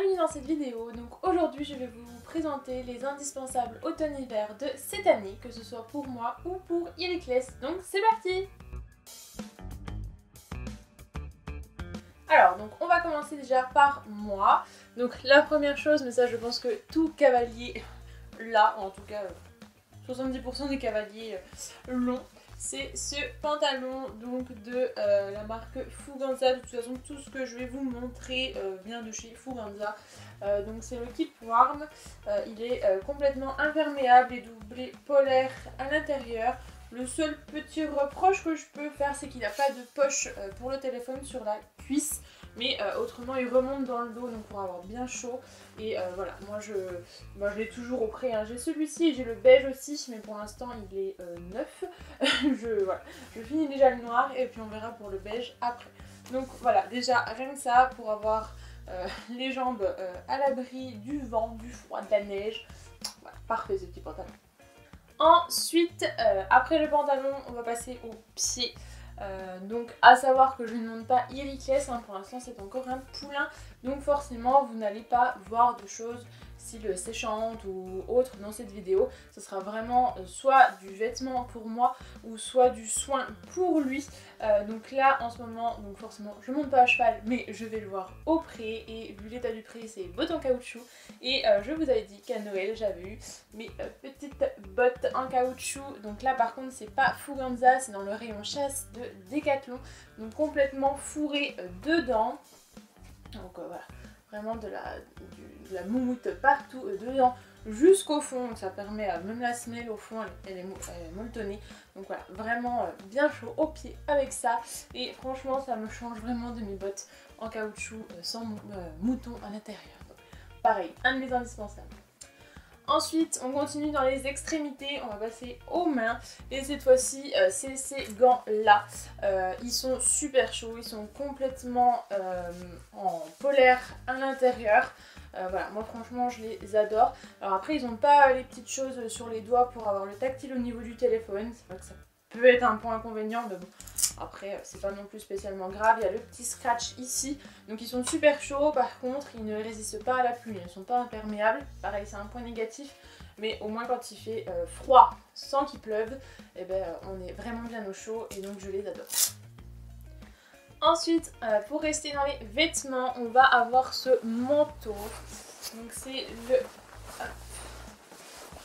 bienvenue dans cette vidéo. Donc aujourd'hui je vais vous présenter les indispensables automne-hiver de cette année, que ce soit pour moi ou pour Iriclès. Donc c'est parti! Alors donc on va commencer déjà par moi. Donc la première chose, mais ça je pense que tout cavalier là, en tout cas 70% des cavaliers l'ont, c'est ce pantalon donc de la marque Fuganza. De toute façon tout ce que je vais vous montrer vient de chez Fuganza. Donc c'est le Keep Warm. Il est complètement imperméable et doublé polaire à l'intérieur. Le seul petit reproche que je peux faire, c'est qu'il n'a pas de poche pour le téléphone sur la cuisse. Mais autrement il remonte dans le dos, donc pour avoir bien chaud. Et voilà, moi je l'ai toujours au prêt, hein. J'ai celui-ci et j'ai le beige aussi, mais pour l'instant il est neuf. je finis déjà le noir et puis on verra pour le beige après. Donc voilà, déjà rien que ça, pour avoir les jambes à l'abri du vent, du froid, de la neige. Voilà, parfait ce petit pantalon. Ensuite, après le pantalon, on va passer aux pieds. Donc à savoir que je ne monte pas Iriclès, hein, pour l'instant c'est encore un poulain, donc forcément vous n'allez pas voir de choses style séchante ou autre dans cette vidéo. Ce sera vraiment soit du vêtement pour moi ou soit du soin pour lui. Donc là en ce moment, donc forcément je monte pas à cheval, mais je vais le voir au pré, et vu l'état du pré c'est bottes en caoutchouc. Et je vous avais dit qu'à Noël j'avais eu mes petites bottes en caoutchouc. Donc là par contre c'est pas Fuganza, c'est dans le rayon chasse de Decathlon, donc complètement fourré dedans. Donc voilà, vraiment de la moumoute partout dedans jusqu'au fond, donc ça permet à même la semelle au fond elle est molletonnée. Donc voilà, vraiment bien chaud aux pieds avec ça, et franchement ça me change vraiment de mes bottes en caoutchouc sans mouton à l'intérieur. Pareil, un de mes indispensables. Ensuite, on continue dans les extrémités, on va passer aux mains. Et cette fois-ci, c'est ces gants-là. Ils sont super chauds, ils sont complètement en polaire à l'intérieur. Voilà, moi franchement je les adore. Alors après, ils n'ont pas les petites choses sur les doigts pour avoir le tactile au niveau du téléphone. C'est vrai que ça peut être un point inconvénient, mais bon. Après, c'est pas non plus spécialement grave. Il y a le petit scratch ici. Donc ils sont super chauds. Par contre, ils ne résistent pas à la pluie. Ils ne sont pas imperméables. Pareil, c'est un point négatif. Mais au moins quand il fait froid sans qu'il pleuve, eh ben, on est vraiment bien au chaud. Et donc je les adore. Ensuite, pour rester dans les vêtements, on va avoir ce manteau. Donc c'est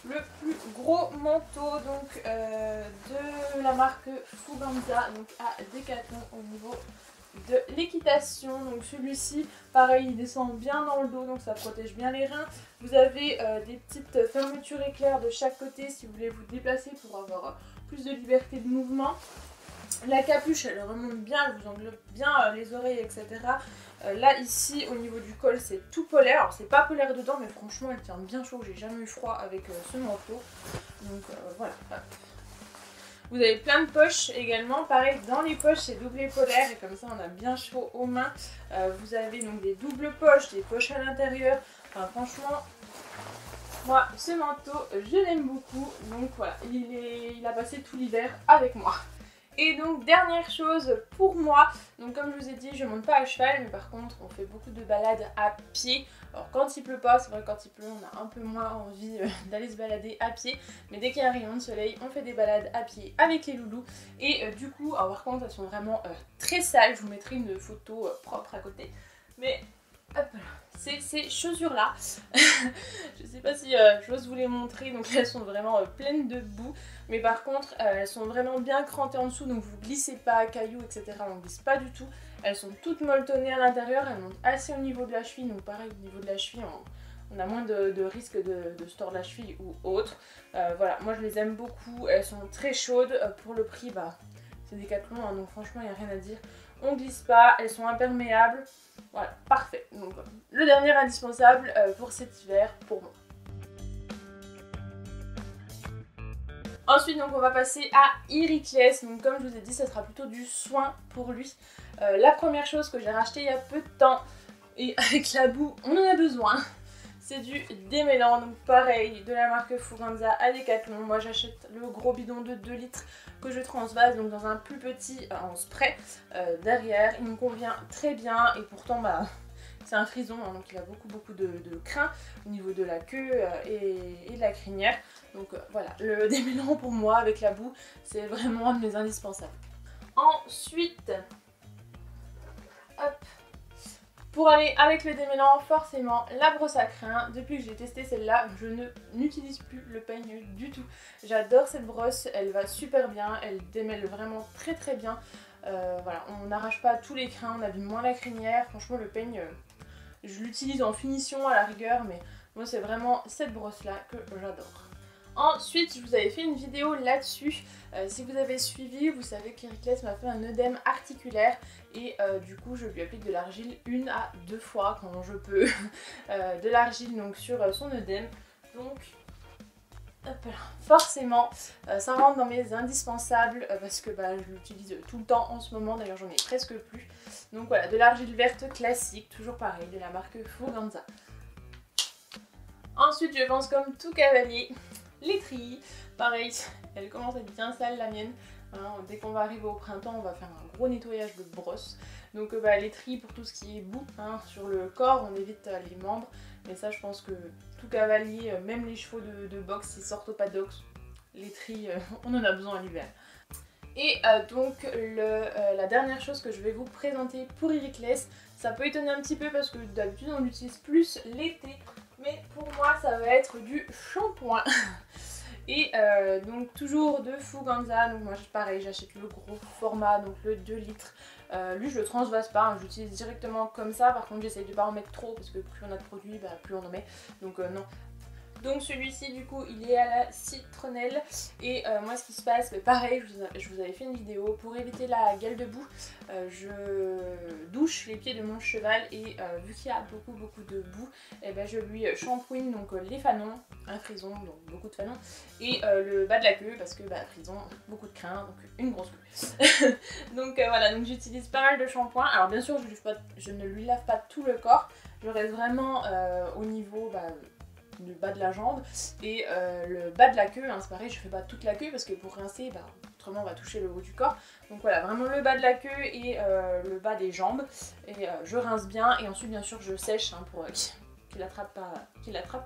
le plus gros manteau donc, de la marque Fuganza, donc à Decathlon au niveau de l'équitation. Donc celui-ci, pareil, il descend bien dans le dos, donc ça protège bien les reins. Vous avez des petites fermetures éclairs de chaque côté si vous voulez vous déplacer pour avoir plus de liberté de mouvement. La capuche, elle remonte bien, elle vous englobe bien les oreilles, etc. Là, ici, au niveau du col, c'est tout polaire. Alors, c'est pas polaire dedans, mais franchement, elle tient bien chaud. J'ai jamais eu froid avec ce manteau. Donc, voilà. Vous avez plein de poches également. Pareil, dans les poches, c'est doublé polaire. Et comme ça, on a bien chaud aux mains. Vous avez donc des doubles poches, des poches à l'intérieur. Enfin, franchement, moi, ce manteau, je l'aime beaucoup. Donc, voilà, il a passé tout l'hiver avec moi. Et donc dernière chose pour moi, donc comme je vous ai dit, je monte pas à cheval, mais par contre on fait beaucoup de balades à pied. Alors quand il pleut pas, c'est vrai que quand il pleut on a un peu moins envie d'aller se balader à pied, mais dès qu'il y a un rayon de soleil, on fait des balades à pied avec les loulous. Et du coup, alors par contre elles sont vraiment très sales, je vous mettrai une photo propre à côté. Mais hop là, c'est ces chaussures là. Je sais pas si j'ose vous les montrer, donc elles sont vraiment pleines de boue. Mais par contre elles sont vraiment bien crantées en dessous, donc vous glissez pas, cailloux, etc. On glisse pas du tout. Elles sont toutes molletonnées à l'intérieur, elles montent assez au niveau de la cheville, donc pareil au niveau de la cheville on a moins de risque de se tordre la cheville ou autre. Voilà, moi je les aime beaucoup, elles sont très chaudes. Pour le prix, bah c'est Decathlon, hein, donc franchement il n'y a rien à dire. On glisse pas, elles sont imperméables. Voilà, parfait. Donc le dernier indispensable pour cet hiver pour moi. Ensuite, donc on va passer à Iriclès. Donc comme je vous ai dit, ça sera plutôt du soin pour lui. La première chose que j'ai racheté il y a peu de temps, et avec la boue, on en a besoin. C'est du démêlant, donc pareil, de la marque Fuganza à Decathlon. Moi j'achète le gros bidon de 2 litres que je transvase donc dans un plus petit en spray derrière. Il me convient très bien, et pourtant bah C'est un frison, hein, donc il a beaucoup de crin au niveau de la queue et de la crinière. Donc voilà, le démêlant pour moi avec la boue, c'est vraiment un de mes indispensables. Ensuite, hop, pour aller avec le démêlant, forcément la brosse à crin. Depuis que j'ai testé celle-là, je n'utilise plus le peigne du tout. J'adore cette brosse, elle va super bien, elle démêle vraiment très bien. Voilà, on n'arrache pas tous les crins, on abîme moins la crinière. Franchement, le peigne, je l'utilise en finition à la rigueur, mais moi c'est vraiment cette brosse-là que j'adore. Ensuite, je vous avais fait une vidéo là-dessus. Si vous avez suivi, vous savez qu'Hericles m'a fait un œdème articulaire et du coup je lui applique de l'argile 1 à 2 fois quand je peux. De l'argile donc sur son œdème. Donc hop là, forcément ça rentre dans mes indispensables parce que je l'utilise tout le temps en ce moment, d'ailleurs j'en ai presque plus. Donc voilà, de l'argile verte classique, toujours pareil, de la marque Fuganza. Ensuite, je pense comme tout cavalier, l'étrie, pareil, elle commence à être bien sale la mienne. Hein, dès qu'on va arriver au printemps, on va faire un gros nettoyage de brosse. Donc l'étrie pour tout ce qui est boue, hein, sur le corps, on évite les membres. Mais ça, je pense que tout cavalier, même les chevaux de boxe, ils sortent au paddock, l'étrie, on en a besoin à l'hiver. Et donc la dernière chose que je vais vous présenter pour Hericles, ça peut étonner un petit peu parce que d'habitude on l'utilise plus l'été. Mais pour moi ça va être du shampoing. Et donc toujours de Fuganza, donc moi pareil j'achète le gros format, donc le 2 litres. Lui je le transvase pas, hein, j'utilise directement comme ça, par contre j'essaye de pas en mettre trop parce que plus on a de produits, plus on en met, donc non. Donc celui-ci du coup il est à la citronnelle et moi ce qui se passe, pareil je vous avais fait une vidéo pour éviter la gale de boue, je douche les pieds de mon cheval et vu qu'il y a beaucoup de boue, je lui shampooine donc les fanons, un frison donc beaucoup de fanons et le bas de la queue parce que frison, beaucoup de crin donc une grosse queue. Donc voilà, donc j'utilise pas mal de shampoing. Alors bien sûr je ne lui lave pas tout le corps, je reste vraiment au niveau le bas de la jambe et le bas de la queue, hein, c'est pareil, je fais pas toute la queue parce que pour rincer, autrement on va toucher le haut du corps. Donc voilà, vraiment le bas de la queue et le bas des jambes. Et je rince bien et ensuite bien sûr je sèche hein, pour qu'il attrape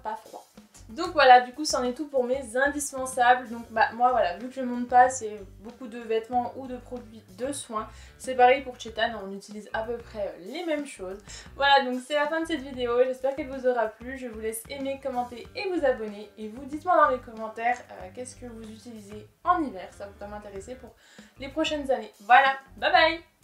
pas froid. Donc voilà, du coup c'en est tout pour mes indispensables. Donc moi voilà, vu que je monte pas, c'est beaucoup de vêtements ou de produits de soins. C'est pareil pour Chetan, on utilise à peu près les mêmes choses. Voilà, donc c'est la fin de cette vidéo, j'espère qu'elle vous aura plu. Je vous laisse aimer, commenter et vous abonner. Et vous dites-moi dans les commentaires qu'est-ce que vous utilisez en hiver, ça pourrait m'intéresser pour les prochaines années. Voilà, bye bye!